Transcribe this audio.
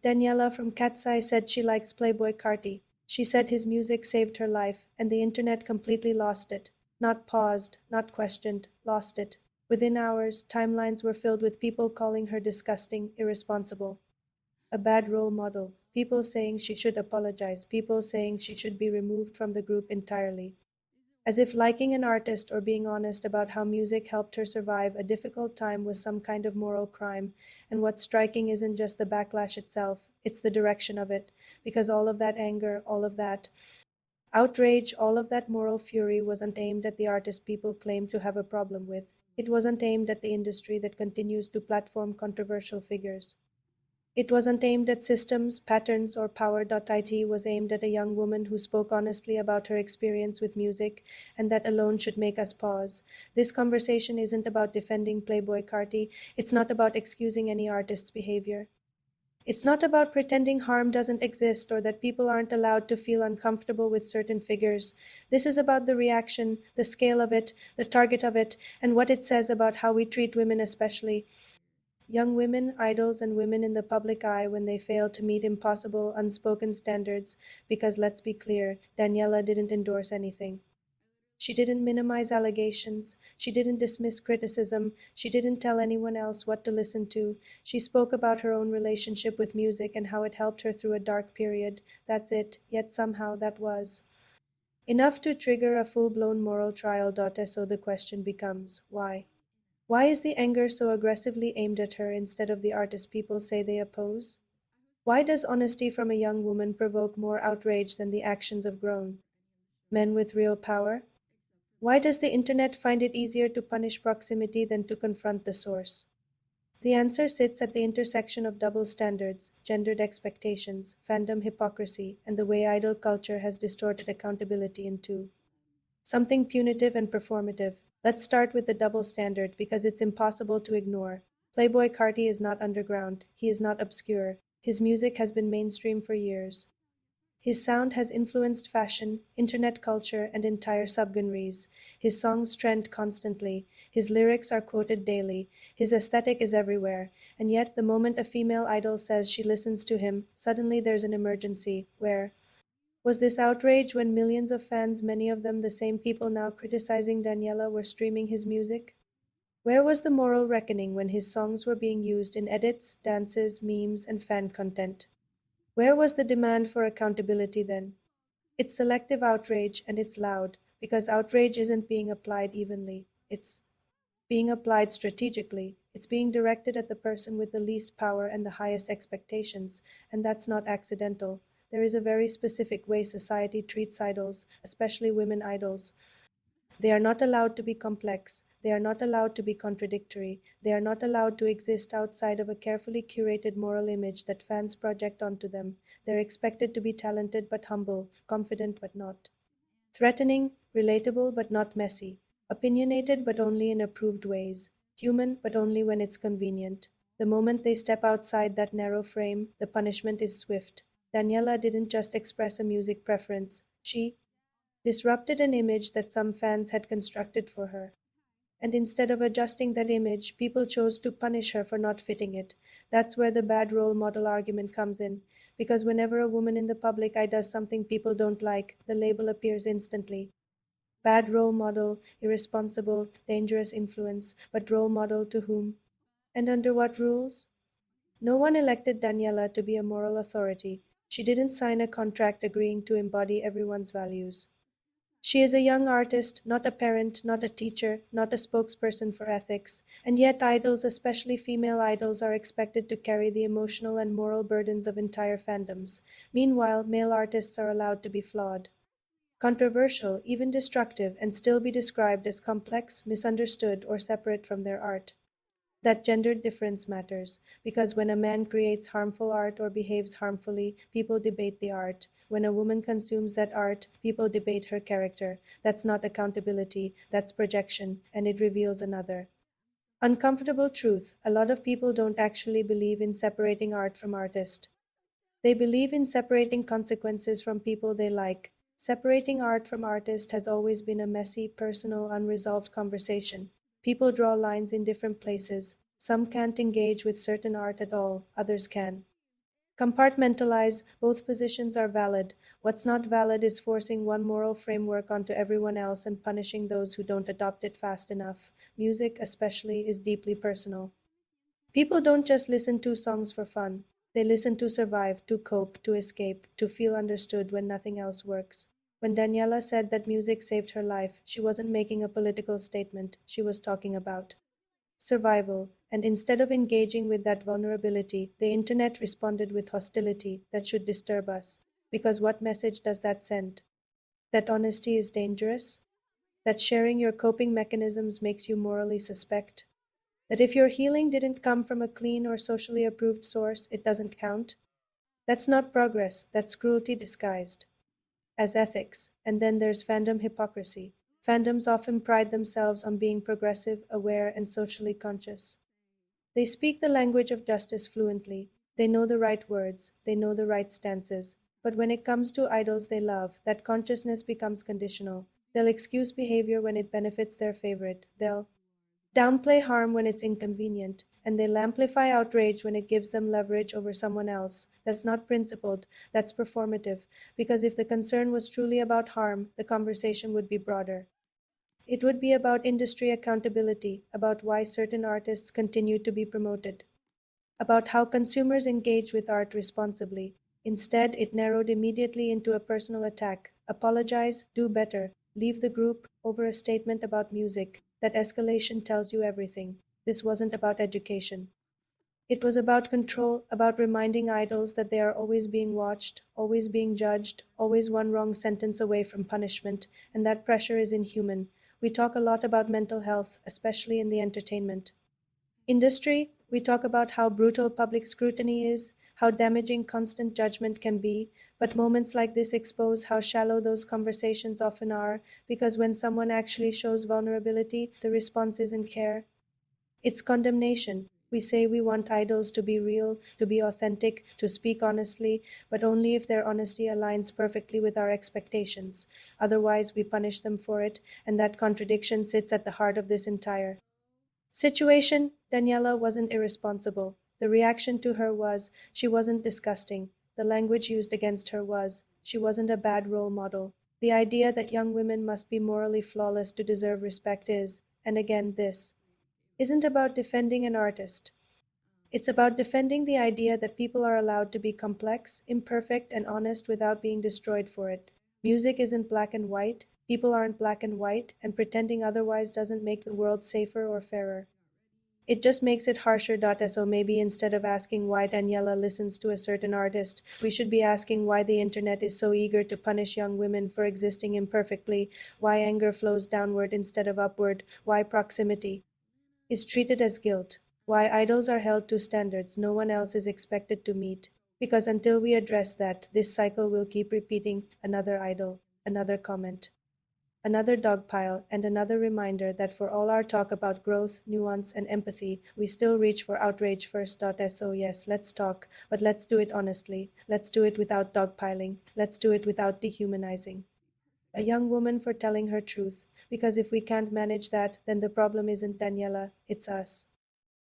Daniela from KATSEYE said she likes Playboy Carti. She said his music saved her life, and the internet completely lost it. Not paused, not questioned, lost it. Within hours, timelines were filled with people calling her disgusting, irresponsible, a bad role model, people saying she should apologize, people saying she should be removed from the group entirely. As if liking an artist or being honest about how music helped her survive a difficult time was some kind of moral crime. And what's striking isn't just the backlash itself, it's the direction of it. Because all of that anger, all of that outrage, all of that moral fury wasn't aimed at the artist people claim to have a problem with. It wasn't aimed at the industry that continues to platform controversial figures. It wasn't aimed at systems, patterns, or power. It was aimed at a young woman who spoke honestly about her experience with music, and that alone should make us pause. This conversation isn't about defending Playboy Carti, it's not about excusing any artist's behavior. It's not about pretending harm doesn't exist or that people aren't allowed to feel uncomfortable with certain figures. This is about the reaction, the scale of it, the target of it, and what it says about how we treat women, especially young women, idols, and women in the public eye when they fail to meet impossible, unspoken standards. Because let's be clear, Daniela didn't endorse anything. She didn't minimize allegations. She didn't dismiss criticism. She didn't tell anyone else what to listen to. She spoke about her own relationship with music and how it helped her through a dark period. That's it, yet somehow that was enough to trigger a full blown moral trial. So the question becomes why? Why is the anger so aggressively aimed at her instead of the artist people say they oppose? Why does honesty from a young woman provoke more outrage than the actions of grown men with real power? Why does the internet find it easier to punish proximity than to confront the source? The answer sits at the intersection of double standards, gendered expectations, fandom hypocrisy, and the way idol culture has distorted accountability into something punitive and performative. Let's start with the double standard because it's impossible to ignore. Playboy Carti is not underground, he is not obscure. His music has been mainstream for years. His sound has influenced fashion, internet culture, and entire subgenres. His songs trend constantly. His lyrics are quoted daily. His aesthetic is everywhere. And yet, the moment a female idol says she listens to him, suddenly there's an emergency. Where was this outrage when millions of fans, many of them the same people now criticizing Daniela, were streaming his music? Where was the moral reckoning when his songs were being used in edits, dances, memes, and fan content? Where was the demand for accountability then? It's selective outrage and it's loud because outrage isn't being applied evenly. It's being applied strategically. It's being directed at the person with the least power and the highest expectations, and that's not accidental. There is a very specific way society treats idols, especially women idols. They are not allowed to be complex. They are not allowed to be contradictory. They are not allowed to exist outside of a carefully curated moral image that fans project onto them. They're expected to be talented but humble, confident but not threatening, relatable but not messy, opinionated but only in approved ways, human but only when it's convenient. The moment they step outside that narrow frame, the punishment is swift. Daniela didn't just express a music preference, she disrupted an image that some fans had constructed for her. And instead of adjusting that image, people chose to punish her for not fitting it. That's where the bad role model argument comes in. Because whenever a woman in the public eye does something people don't like, the label appears instantly. Bad role model, irresponsible, dangerous influence, but role model to whom? And under what rules? No one elected Daniela to be a moral authority. She didn't sign a contract agreeing to embody everyone's values. She is a young artist, not a parent, not a teacher, not a spokesperson for ethics, and yet idols, especially female idols, are expected to carry the emotional and moral burdens of entire fandoms. Meanwhile, male artists are allowed to be flawed, controversial, even destructive, and still be described as complex, misunderstood, or separate from their art. That gendered difference matters, because when a man creates harmful art or behaves harmfully, people debate the art. When a woman consumes that art, people debate her character. That's not accountability, that's projection, and it reveals another uncomfortable truth. A lot of people don't actually believe in separating art from artist. They believe in separating consequences from people they like. Separating art from artist has always been a messy, personal, unresolved conversation. People draw lines in different places. Some can't engage with certain art at all, others can. Compartmentalize, both positions are valid. What's not valid is forcing one moral framework onto everyone else and punishing those who don't adopt it fast enough. Music, especially, is deeply personal. People don't just listen to songs for fun. They listen to survive, to cope, to escape, to feel understood when nothing else works. When Daniela said that music saved her life, she wasn't making a political statement, she was talking about survival, and instead of engaging with that vulnerability, the internet responded with hostility that should disturb us. Because what message does that send? That honesty is dangerous? That sharing your coping mechanisms makes you morally suspect? That if your healing didn't come from a clean or socially approved source, it doesn't count? That's not progress, that's cruelty disguised as ethics. And then there's fandom hypocrisy. Fandoms often pride themselves on being progressive, aware, and socially conscious. They speak the language of justice fluently. They know the right words. They know the right stances. But when it comes to idols they love, that consciousness becomes conditional. They'll excuse behavior when it benefits their favorite. They'll downplay harm when it's inconvenient, and they'll amplify outrage when it gives them leverage over someone else. That's not principled, that's performative, because if the concern was truly about harm, the conversation would be broader. It would be about industry accountability, about why certain artists continue to be promoted, about how consumers engage with art responsibly. Instead, it narrowed immediately into a personal attack. Apologize, do better, leave the group over a statement about music. That escalation tells you everything. This wasn't about education. It was about control, about reminding idols that they are always being watched, always being judged, always one wrong sentence away from punishment, and that pressure is inhuman. We talk a lot about mental health, especially in the entertainment industry. We talk about how brutal public scrutiny is, how damaging constant judgment can be, but moments like this expose how shallow those conversations often are, because when someone actually shows vulnerability, the response isn't care, it's condemnation. We say we want idols to be real, to be authentic, to speak honestly, but only if their honesty aligns perfectly with our expectations. Otherwise, we punish them for it, and that contradiction sits at the heart of this entire situation. Daniela wasn't irresponsible. The reaction to her was, she wasn't disgusting. The language used against her was, she wasn't a bad role model. The idea that young women must be morally flawless to deserve respect is, and again, this isn't about defending an artist. It's about defending the idea that people are allowed to be complex, imperfect, and honest without being destroyed for it. Music isn't black and white, people aren't black and white, and pretending otherwise doesn't make the world safer or fairer. It just makes it harsher. So maybe instead of asking why Daniela listens to a certain artist, we should be asking why the internet is so eager to punish young women for existing imperfectly, why anger flows downward instead of upward, why proximity is treated as guilt, why idols are held to standards no one else is expected to meet. Because until we address that, this cycle will keep repeating: another idol, another comment, another dogpile, and another reminder that for all our talk about growth, nuance, and empathy, we still reach for outrage first. So, yes, let's talk, but let's do it honestly. Let's do it without dogpiling. Let's do it without dehumanizing a young woman for telling her truth. Because if we can't manage that, then the problem isn't Daniela, it's us.